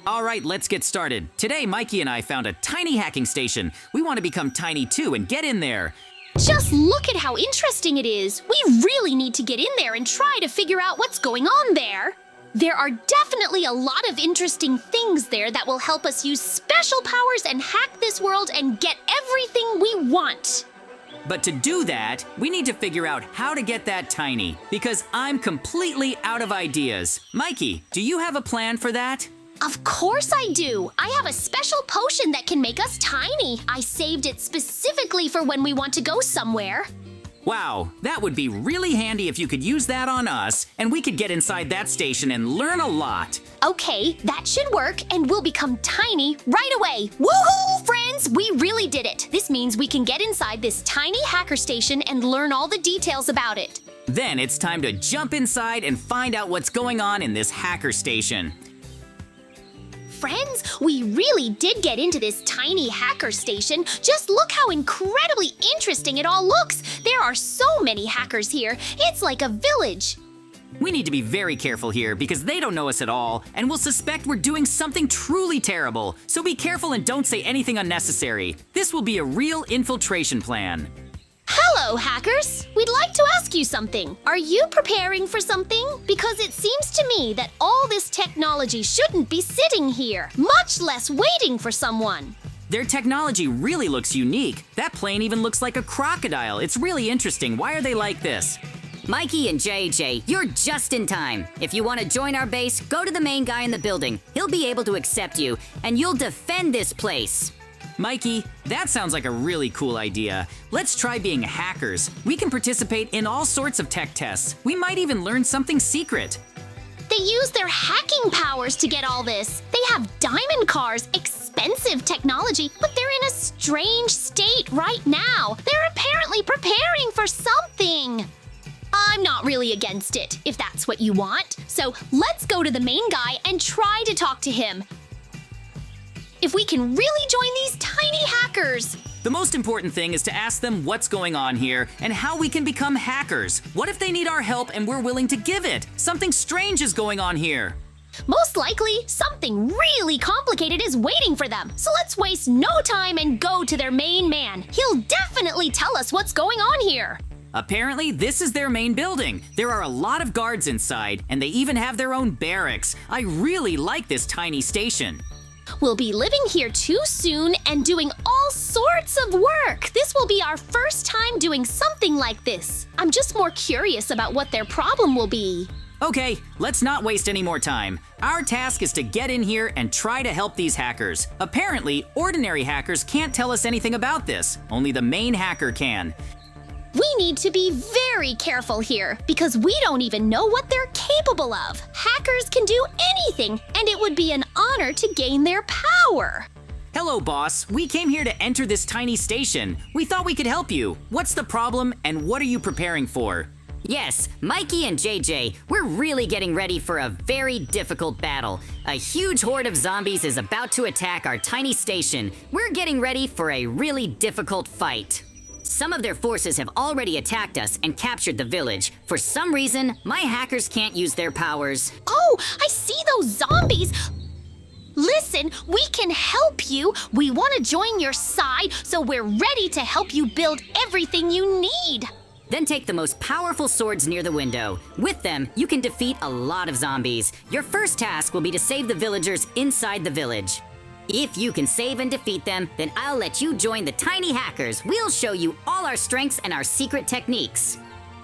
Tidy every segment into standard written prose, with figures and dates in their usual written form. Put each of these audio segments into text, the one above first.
All right, let's get started. Today, Mikey and I found a tiny hacking station. We want to become tiny too and get in there. Just look at how interesting it is. We really need to get in there and try to figure out what's going on there. There are definitely a lot of interesting things there that will help us use special powers and hack this world and get everything we want. But to do that, we need to figure out how to get that tiny, because I'm completely out of ideas. Mikey, do you have a plan for that? Of course I do. I have a special potion that can make us tiny. I saved it specifically for when we want to go somewhere. Wow, that would be really handy if you could use that on us, and we could get inside that station and learn a lot. Okay, that should work, and we'll become tiny right away. Woohoo, friends! We really did it. This means we can get inside this tiny hacker station and learn all the details about it. Then it's time to jump inside and find out what's going on in this hacker station. Friends, we really did get into this tiny hacker station. Just look how incredibly interesting it all looks. There are so many hackers here. It's like a village. We need to be very careful here because they don't know us at all and will suspect we're doing something truly terrible. So be careful and don't say anything unnecessary. This will be a real infiltration plan. Hello, hackers! We'd like to ask you something. Are you preparing for something? Because it seems to me that all this technology shouldn't be sitting here, much less waiting for someone. Their technology really looks unique. That plane even looks like a crocodile. It's really interesting. Why are they like this? Mikey and JJ, you're just in time. If you want to join our base, go to the main guy in the building. He'll be able to accept you, and you'll defend this place. Mikey, that sounds like a really cool idea. Let's try being hackers. We can participate in all sorts of tech tests. We might even learn something secret. They use their hacking powers to get all this. They have diamond cars, expensive technology, but they're in a strange state right now. They're apparently preparing for something. I'm not really against it, if that's what you want. So let's go to the main guy and try to talk to him. If we can really join these tiny hackers. The most important thing is to ask them what's going on here and how we can become hackers. What if they need our help and we're willing to give it? Something strange is going on here. Most likely, something really complicated is waiting for them. So let's waste no time and go to their main man. He'll definitely tell us what's going on here. Apparently, this is their main building. There are a lot of guards inside, and they even have their own barracks. I really like this tiny station. We'll be living here too soon and doing all sorts of work. This will be our first time doing something like this. I'm just more curious about what their problem will be. Okay, let's not waste any more time. Our task is to get in here and try to help these hackers. Apparently, ordinary hackers can't tell us anything about this. Only the main hacker can. We need to be very careful here because we don't even know what they're capable of. Hackers can do anything, and it would be an honor to gain their power. Hello, boss. We came here to enter this tiny station. We thought we could help you. What's the problem, and what are you preparing for? Yes, Mikey and JJ, we're really getting ready for a very difficult battle. A huge horde of zombies is about to attack our tiny station. We're getting ready for a really difficult fight. Some of their forces have already attacked us and captured the village. For some reason, my hackers can't use their powers. Oh, I see those zombies. Listen, we can help you. We want to join your side, so we're ready to help you build everything you need. Then take the most powerful swords near the window. With them, you can defeat a lot of zombies. Your first task will be to save the villagers inside the village. If you can save and defeat them, then I'll let you join the tiny hackers. We'll show you all our strengths and our secret techniques.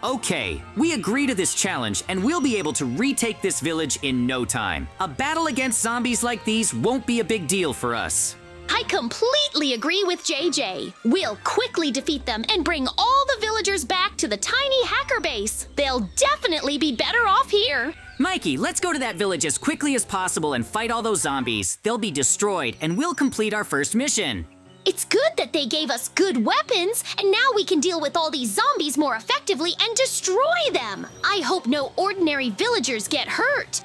Okay, we agree to this challenge and we'll be able to retake this village in no time. A battle against zombies like these won't be a big deal for us. I completely agree with JJ. We'll quickly defeat them and bring all the villagers back to the tiny hacker base. They'll definitely be better off here. Mikey, let's go to that village as quickly as possible and fight all those zombies. They'll be destroyed and we'll complete our first mission. It's good that they gave us good weapons, and now we can deal with all these zombies more effectively and destroy them. I hope no ordinary villagers get hurt.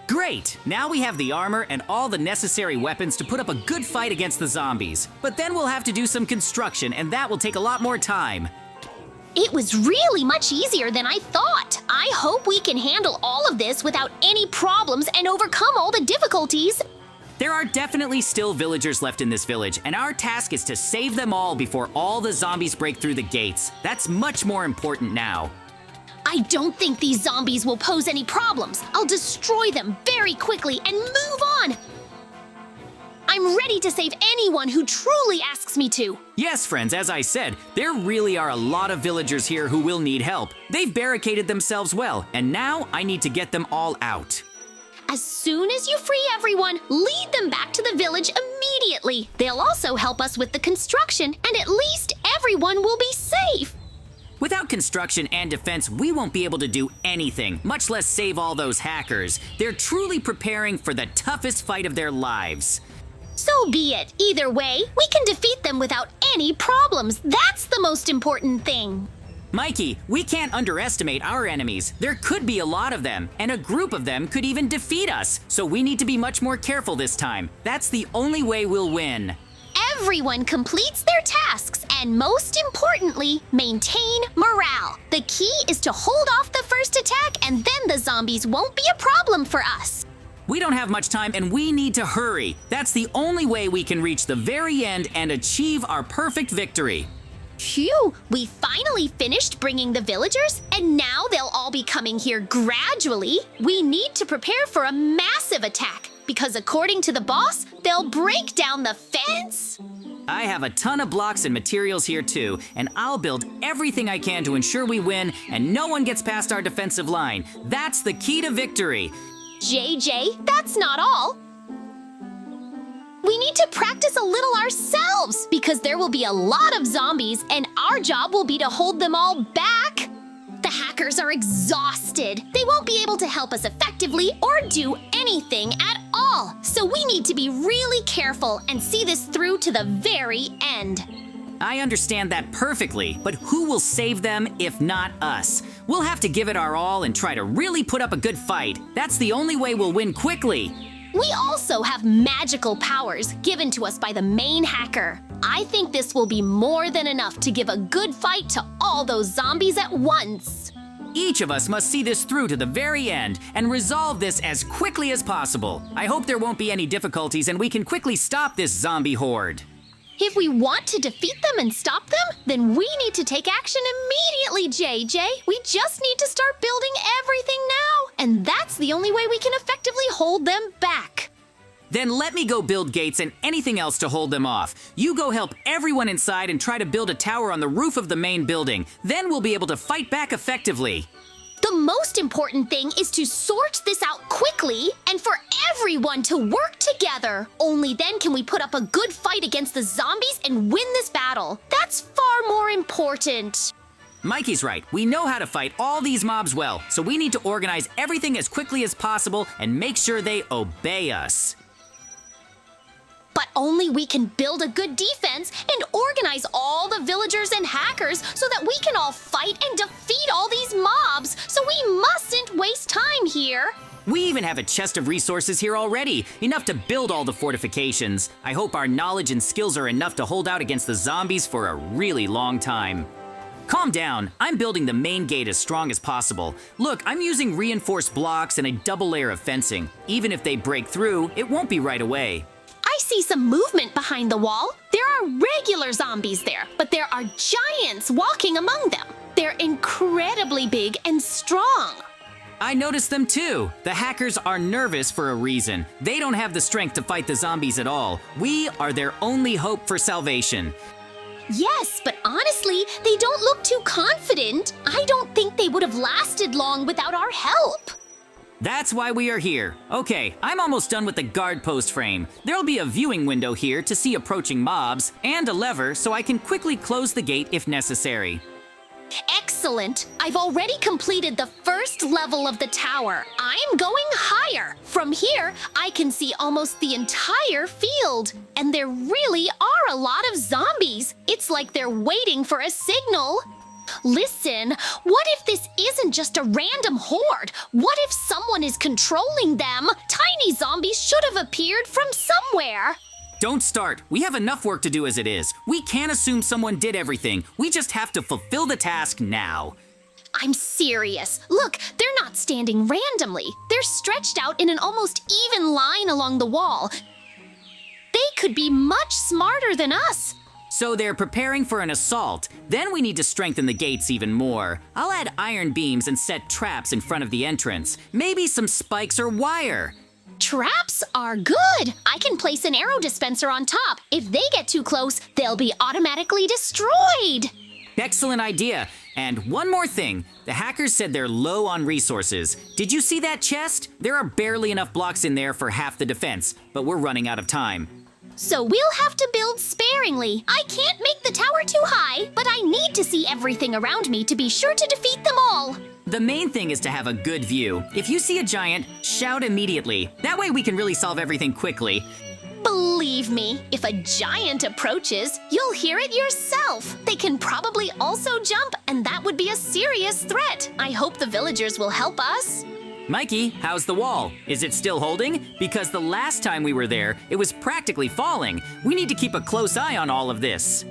Great! Now we have the armor and all the necessary weapons to put up a good fight against the zombies. But then we'll have to do some construction, and that will take a lot more time. It was really much easier than I thought. I hope we can handle all of this without any problems and overcome all the difficulties. There are definitely still villagers left in this village, and our task is to save them all before all the zombies break through the gates. That's much more important now. I don't think these zombies will pose any problems. I'll destroy them very quickly and move on. I'm ready to save anyone who truly asks me to. Yes, friends, as I said, there really are a lot of villagers here who will need help. They've barricaded themselves well, and now I need to get them all out. As soon as you free everyone, lead them back to the village immediately. They'll also help us with the construction, and at least everyone will be safe. Without construction and defense, we won't be able to do anything, much less save all those hackers. They're truly preparing for the toughest fight of their lives. So be it. Either way, we can defeat them without any problems. That's the most important thing. Mikey, we can't underestimate our enemies. There could be a lot of them, and a group of them could even defeat us. So we need to be much more careful this time. That's the only way we'll win. Everyone completes their tasks and, most importantly, maintain morale. The key is to hold off the first attack, and then the zombies won't be a problem for us. We don't have much time, and we need to hurry. That's the only way we can reach the very end and achieve our perfect victory. Phew, we finally finished bringing the villagers, and now they'll all be coming here gradually. We need to prepare for a massive attack, because according to the boss, they'll break down the fence. I have a ton of blocks and materials here too, and I'll build everything I can to ensure we win and no one gets past our defensive line. That's the key to victory. JJ, that's not all. We need to practice a little ourselves because there will be a lot of zombies and our job will be to hold them all back. The hackers are exhausted. They won't be able to help us effectively or do anything at all. So we need to be really careful and see this through to the very end. I understand that perfectly, but who will save them if not us? We'll have to give it our all and try to really put up a good fight. That's the only way we'll win quickly. We also have magical powers given to us by the main hacker. I think this will be more than enough to give a good fight to all those zombies at once. Each of us must see this through to the very end and resolve this as quickly as possible. I hope there won't be any difficulties and we can quickly stop this zombie horde. If we want to defeat them and stop them, then we need to take action immediately, JJ. We just need to start building everything now. And that's the only way we can effectively hold them back. Then let me go build gates and anything else to hold them off. You go help everyone inside and try to build a tower on the roof of the main building. Then we'll be able to fight back effectively. The most important thing is to sort this out quickly and for everyone to work together. Only then can we put up a good fight against the zombies and win this battle. That's far more important. Mikey's right. We know how to fight all these mobs well, so we need to organize everything as quickly as possible and make sure they obey us. But only we can build a good defense and organize all the villagers and hackers so that we can all fight and defeat all these mobs. So we mustn't waste time here. We even have a chest of resources here already, enough to build all the fortifications. I hope our knowledge and skills are enough to hold out against the zombies for a really long time. Calm down, I'm building the main gate as strong as possible. Look, I'm using reinforced blocks and a double layer of fencing. Even if they break through, it won't be right away. I see some movement behind the wall. There are regular zombies there, but there are giants walking among them. They're incredibly big and strong. I noticed them too. The hackers are nervous for a reason. They don't have the strength to fight the zombies at all. We are their only hope for salvation. Yes, but honestly, they don't look too confident. I don't think they would have lasted long without our help. That's why we are here. Okay, I'm almost done with the guard post frame. There'll be a viewing window here to see approaching mobs, and a lever so I can quickly close the gate if necessary. Excellent! I've already completed the first level of the tower. I'm going higher. From here, I can see almost the entire field. And there really are a lot of zombies. It's like they're waiting for a signal. Listen, what if this isn't just a random horde? What if someone is controlling them? Tiny zombies should have appeared from somewhere. Don't start. We have enough work to do as it is. We can't assume someone did everything. We just have to fulfill the task now. I'm serious. Look, they're not standing randomly. They're stretched out in an almost even line along the wall. could be much smarter than us. So they're preparing for an assault. Then we need to strengthen the gates even more. I'll add iron beams and set traps in front of the entrance. Maybe some spikes or wire. Traps are good. I can place an arrow dispenser on top. If they get too close, they'll be automatically destroyed. Excellent idea. And one more thing. The hackers said they're low on resources. Did you see that chest? There are barely enough blocks in there for half the defense, but we're running out of time. So we'll have to build sparingly. I can't make the tower too high, but I need to see everything around me to be sure to defeat them all. The main thing is to have a good view. If you see a giant, shout immediately. That way we can really solve everything quickly. Believe me, if a giant approaches, you'll hear it yourself. They can probably also jump, and that would be a serious threat. I hope the villagers will help us. Mikey, how's the wall? Is it still holding? Because the last time we were there, it was practically falling. We need to keep a close eye on all of this.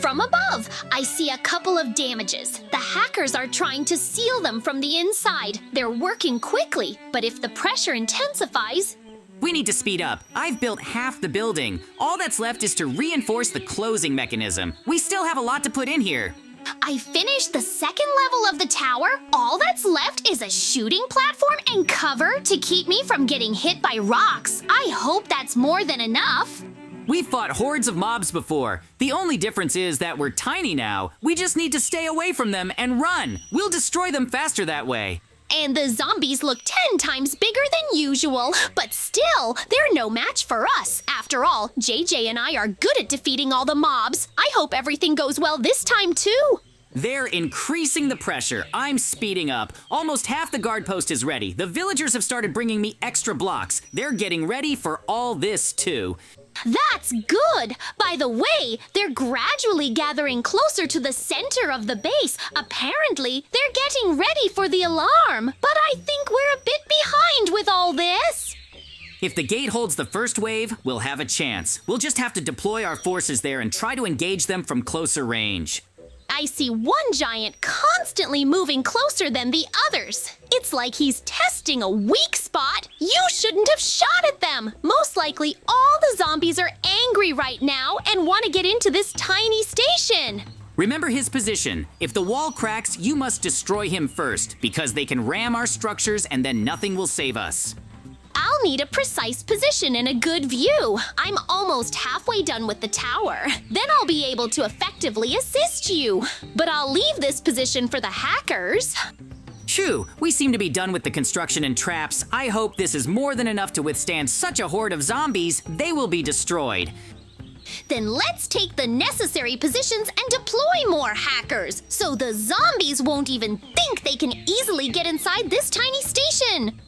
From above, I see a couple of damages. The hackers are trying to seal them from the inside. They're working quickly, but if the pressure intensifies... We need to speed up. I've built half the building. All that's left is to reinforce the closing mechanism. We still have a lot to put in here. I finished the second level of the tower. All that's left is a shooting platform and cover to keep me from getting hit by rocks. I hope that's more than enough. We've fought hordes of mobs before. The only difference is that we're tiny now. We just need to stay away from them and run. We'll destroy them faster that way. And the zombies look 10 times bigger than usual. But still, they're no match for us. After all, JJ and I are good at defeating all the mobs. I hope everything goes well this time too. They're increasing the pressure. I'm speeding up. Almost half the guard post is ready. The villagers have started bringing me extra blocks. They're getting ready for all this too. That's good! By the way, they're gradually gathering closer to the center of the base. Apparently, they're getting ready for the alarm. But I think we're a bit behind with all this. If the gate holds the first wave, we'll have a chance. We'll just have to deploy our forces there and try to engage them from closer range. I see one giant constantly moving closer than the others. It's like he's testing a weak spot. You shouldn't have shot at them. Most likely, all the zombies are angry right now and want to get into this tiny station. Remember his position. If the wall cracks, you must destroy him first, because they can ram our structures and then nothing will save us. I'll need a precise position and a good view. I'm almost halfway done with the tower. Then I'll be able to effectively assist you. But I'll leave this position for the hackers. Phew, we seem to be done with the construction and traps. I hope this is more than enough to withstand such a horde of zombies. They will be destroyed. Then let's take the necessary positions and deploy more hackers, so the zombies won't even think they can easily get inside this tiny station.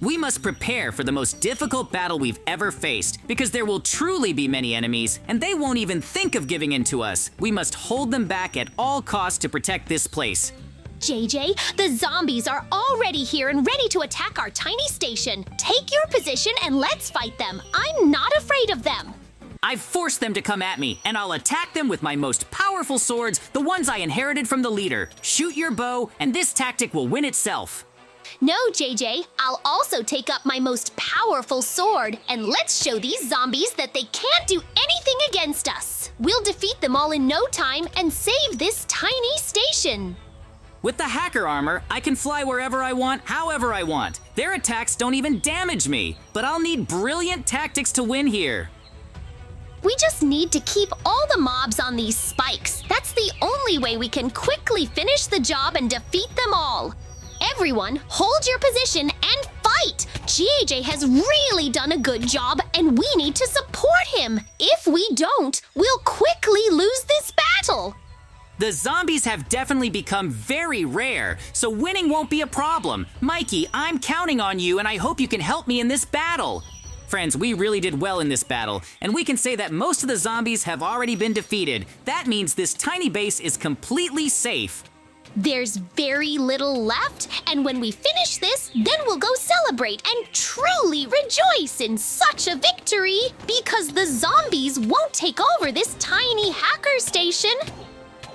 We must prepare for the most difficult battle we've ever faced, because there will truly be many enemies, and they won't even think of giving in to us. We must hold them back at all costs to protect this place. JJ, the zombies are already here and ready to attack our tiny station. Take your position and let's fight them. I'm not afraid of them. I've forced them to come at me, and I'll attack them with my most powerful swords, the ones I inherited from the leader. Shoot your bow, and this tactic will win itself. No, JJ, I'll also take up my most powerful sword, and let's show these zombies that they can't do anything against us. We'll defeat them all in no time and save this tiny station. With the hacker armor, I can fly wherever I want, however I want. Their attacks don't even damage me, but I'll need brilliant tactics to win here. We just need to keep all the mobs on these spikes. That's the only way we can quickly finish the job and defeat them all. Everyone, hold your position and fight! JJ has really done a good job, and we need to support him. If we don't, we'll quickly lose this battle. The zombies have definitely become very rare, so winning won't be a problem. Mikey, I'm counting on you, and I hope you can help me in this battle. Friends, we really did well in this battle, and we can say that most of the zombies have already been defeated. That means this tiny base is completely safe. There's very little left, and when we finish this, then we'll go celebrate and truly rejoice in such a victory, because the zombies won't take over this tiny hacker station.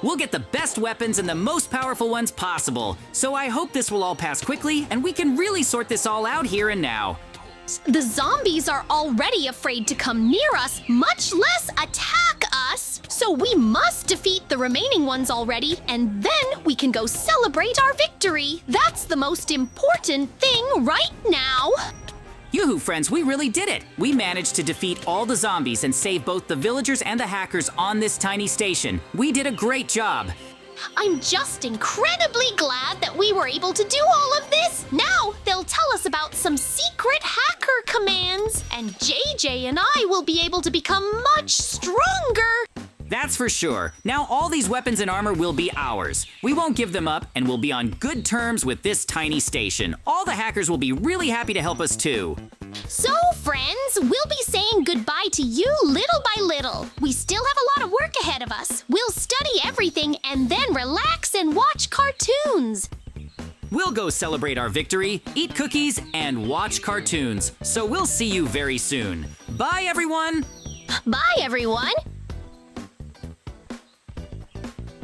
We'll get the best weapons and the most powerful ones possible, so I hope this will all pass quickly and we can really sort this all out here and now. The zombies are already afraid to come near us, much less attack us. So we must defeat the remaining ones already, and then we can go celebrate our victory. That's the most important thing right now. Yoo-hoo, friends, we really did it! We managed to defeat all the zombies and save both the villagers and the hackers on this tiny station. We did a great job! I'm just incredibly glad that we were able to do all of this. Now they'll tell us about some secret hacker commands, and JJ and I will be able to become much stronger. That's for sure. Now all these weapons and armor will be ours. We won't give them up, and we'll be on good terms with this tiny station. All the hackers will be really happy to help us too. So, friends, we'll be saying goodbye to you little by little. We still have a lot of work ahead of us. We'll study everything and then relax and watch cartoons. We'll go celebrate our victory, eat cookies, and watch cartoons. So we'll see you very soon. Bye, everyone! Bye, everyone.